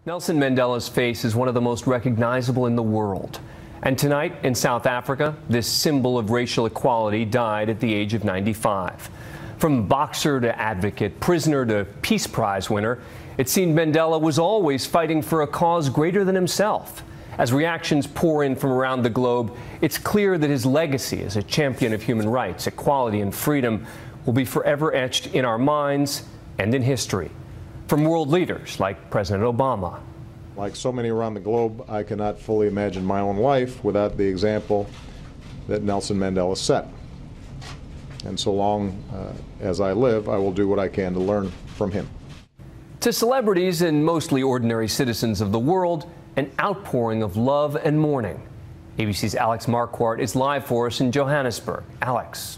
Nelson Mandela's face is one of the most recognizable in the world. And tonight in South Africa, this symbol of racial equality died at the age of 95. From boxer to advocate, prisoner to Peace Prize winner, it seemed Mandela was always fighting for a cause greater than himself. As reactions pour in from around the globe, it's clear that his legacy as a champion of human rights, equality, and freedom will be forever etched in our minds and in history. From world leaders like President Obama. Like so many around the globe, I cannot fully imagine my own life without the example that Nelson Mandela set. And so long as I live, I will do what I can to learn from him. To celebrities and mostly ordinary citizens of the world, an outpouring of love and mourning. ABC's Alex Marquardt is live for us in Johannesburg. Alex.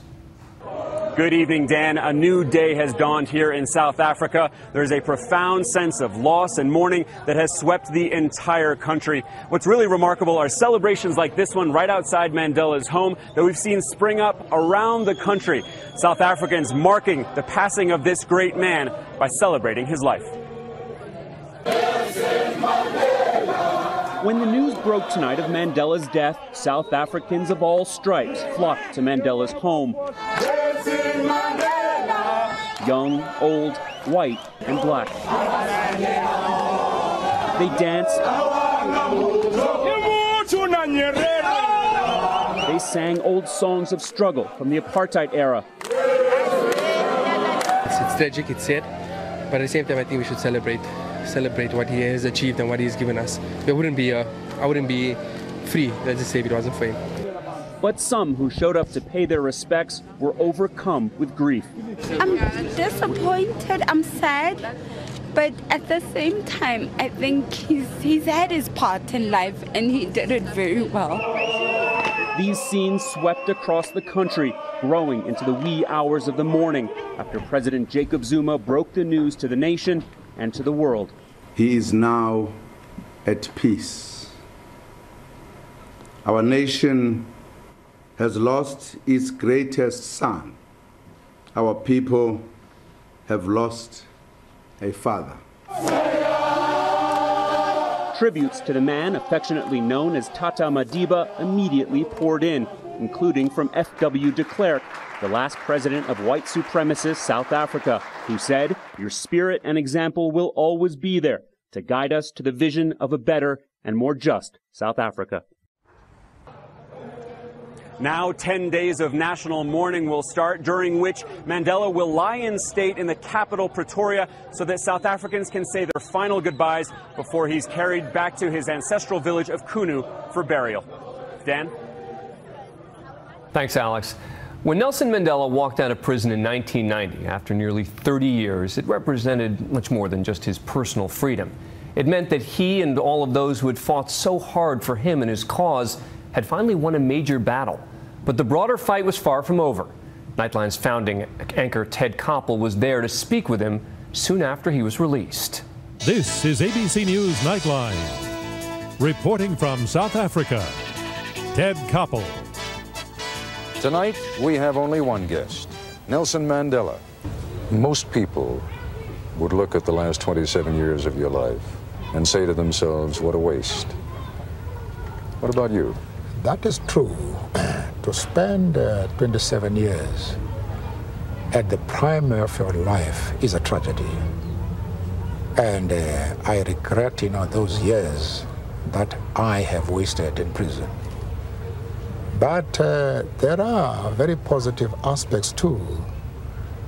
Good evening, Dan. A new day has dawned here in South Africa. There's a profound sense of loss and mourning that has swept the entire country. What's really remarkable are celebrations like this one right outside Mandela's home that we've seen spring up around the country. South Africans marking the passing of this great man by celebrating his life. When the news broke tonight of Mandela's death, South Africans of all stripes flocked to Mandela's home. Young, old, white, and black. They danced. They sang old songs of struggle from the apartheid era. It's tragic, it's sad, but at the same time I think we should celebrate what he has achieved and what he's given us. I wouldn't be free, let's just say, if it wasn't for him. But some who showed up to pay their respects were overcome with grief. I'm disappointed, I'm sad, but at the same time, I think he's had his part in life and he did it very well. These scenes swept across the country, growing into the wee hours of the morning after President Jacob Zuma broke the news to the nation and to the world. He is now at peace. Our nation has lost its greatest son. Our people have lost a father. Tributes to the man affectionately known as Tata Madiba immediately poured in, including from F.W. de Klerk, the last president of white supremacist South Africa, who said, "Your spirit and example will always be there to guide us to the vision of a better and more just South Africa." Now 10 days of national mourning will start, during which Mandela will lie in state in the capital, Pretoria, so that South Africans can say their final goodbyes before he's carried back to his ancestral village of Kunu for burial. Dan? Thanks, Alex. When Nelson Mandela walked out of prison in 1990, after nearly 30 years, it represented much more than just his personal freedom. It meant that he and all of those who had fought so hard for him and his cause had finally won a major battle. But the broader fight was far from over. Nightline's founding anchor Ted Koppel was there to speak with him soon after he was released. This is ABC News Nightline. Reporting from South Africa, Ted Koppel. Tonight, we have only one guest, Nelson Mandela. Most people would look at the last 27 years of your life and say to themselves, what a waste. What about you? That is true. To spend 27 years at the prime of your life is a tragedy. And I regret, those years that I have wasted in prison. But there are very positive aspects too,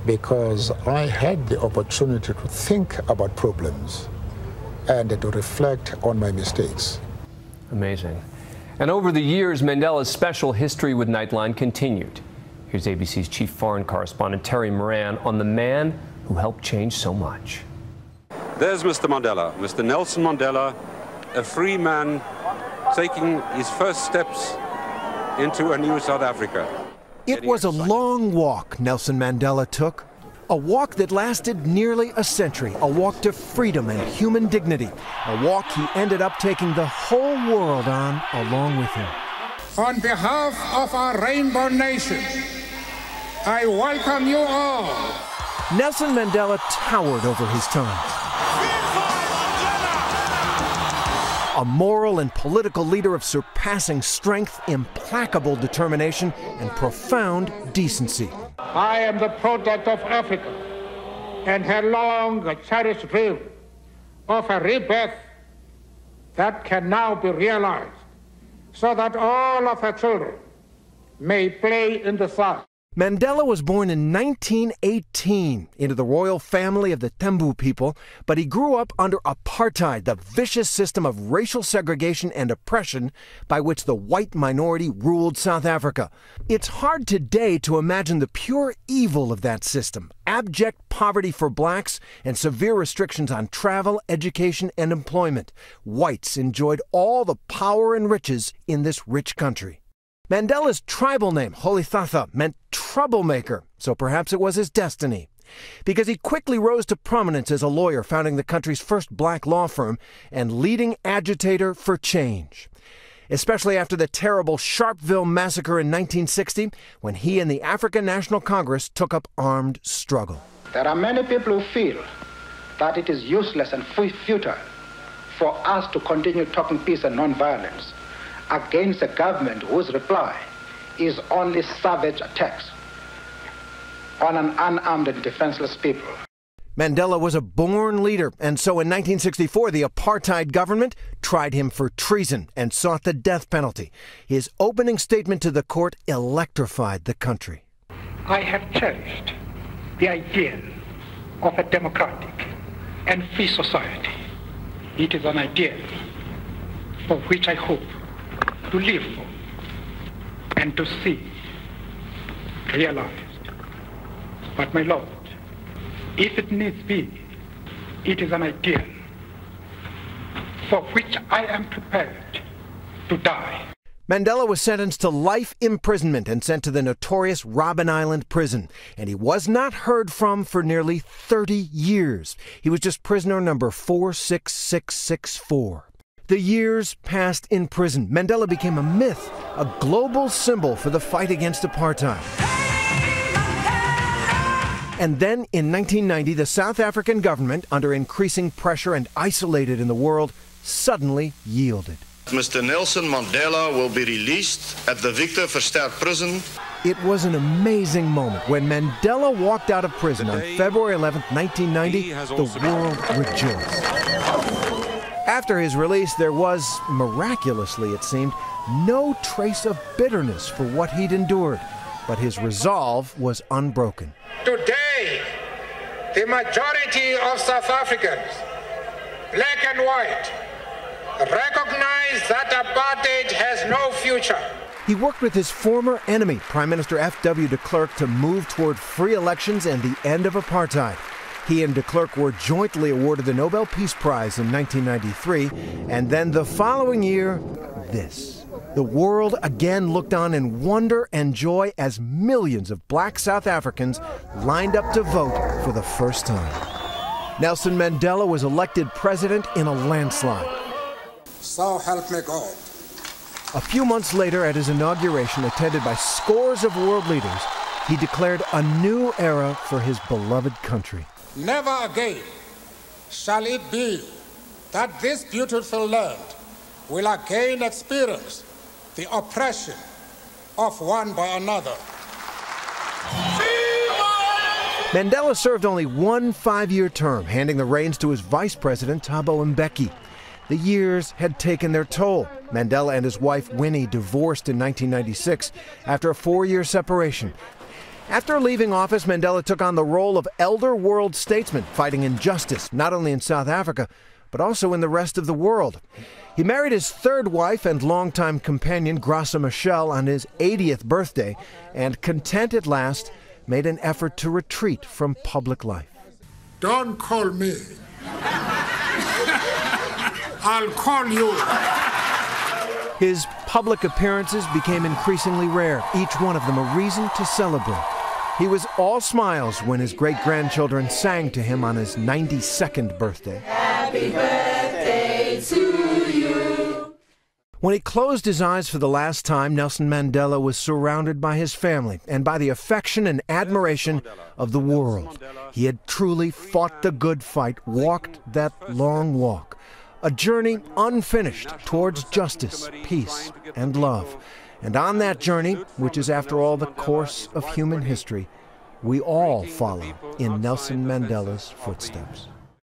because I had the opportunity to think about problems and to reflect on my mistakes. Amazing. And over the years, Mandela's special history with Nightline continued. Here's ABC's chief foreign correspondent Terry Moran on the man who helped change so much. There's Mr. Mandela, Mr. Nelson Mandela, a free man taking his first steps into a new South Africa. It was a long walk Nelson Mandela took, a walk that lasted nearly a century, a walk to freedom and human dignity, a walk he ended up taking the whole world on along with him. On behalf of our Rainbow Nation, I welcome you all. Nelson Mandela towered over his time. a moral and political leader of surpassing strength, implacable determination, and profound decency. I am the product of Africa and her long cherished dream of a rebirth that can now be realized so that all of her children may play in the sun. Mandela was born in 1918 into the royal family of the Tembu people, but he grew up under apartheid, the vicious system of racial segregation and oppression by which the white minority ruled South Africa. It's hard today to imagine the pure evil of that system: abject poverty for blacks and severe restrictions on travel, education, and employment. Whites enjoyed all the power and riches in this rich country. Mandela's tribal name, Holithatha, meant troublemaker, so perhaps it was his destiny. Because he quickly rose to prominence as a lawyer, founding the country's first black law firm and leading agitator for change. Especially after the terrible Sharpeville massacre in 1960, when he and the African National Congress took up armed struggle. There are many people who feel that it is useless and futile for us to continue talking peace and nonviolence against a government whose reply is only savage attacks on an unarmed and defenseless people. Mandela was a born leader, and so in 1964 the apartheid government tried him for treason and sought the death penalty. His opening statement to the court electrified the country. I have cherished the ideal of a democratic and free society. It is an ideal for which I hope to live for and to see realized. But my Lord, if it needs be, it is an ideal for which I am prepared to die. Mandela was sentenced to life imprisonment and sent to the notorious Robben Island prison, and he was not heard from for nearly 30 years. He was just prisoner number 46664. The years passed in prison. Mandela became a myth, a global symbol for the fight against apartheid. And then in 1990, the South African government, under increasing pressure and isolated in the world, suddenly yielded. Mr. Nelson Mandela will be released at the Victor Verster prison. It was an amazing moment. When Mandela walked out of prison on February 11, 1990, the world rejoiced. After his release, there was, miraculously it seemed, no trace of bitterness for what he'd endured. But his resolve was unbroken. Today, the majority of South Africans, black and white, recognize that apartheid has no future. He worked with his former enemy, Prime Minister F.W. de Klerk, to move toward free elections and the end of apartheid. He and de Klerk were jointly awarded the Nobel Peace Prize in 1993, and then the following year, this. The world again looked on in wonder and joy as millions of black South Africans lined up to vote for the first time. Nelson Mandela was elected president in a landslide. So help me God. A few months later, at his inauguration, attended by scores of world leaders, he declared a new era for his beloved country. Never again shall it be that this beautiful land will again experience the oppression of one by another. Mandela served only one 5-year term, handing the reins to his vice president, Thabo Mbeki. The years had taken their toll. Mandela and his wife Winnie divorced in 1996 after a 4-year separation. After leaving office, Mandela took on the role of elder world statesman, fighting injustice, not only in South Africa, but also in the rest of the world. He married his third wife and longtime companion, Graça Machel, on his 80th birthday, and, content at last, made an effort to retreat from public life. Don't call me. I'll call you. His public appearances became increasingly rare, each one of them a reason to celebrate. He was all smiles when his great-grandchildren sang to him on his 92nd birthday. Happy birthday to you. When he closed his eyes for the last time, Nelson Mandela was surrounded by his family and by the affection and admiration of the world. He had truly fought the good fight, walked that long walk. a journey unfinished towards justice, peace, and love. And on that journey, which is after all the course of human history, we all follow in Nelson Mandela's footsteps.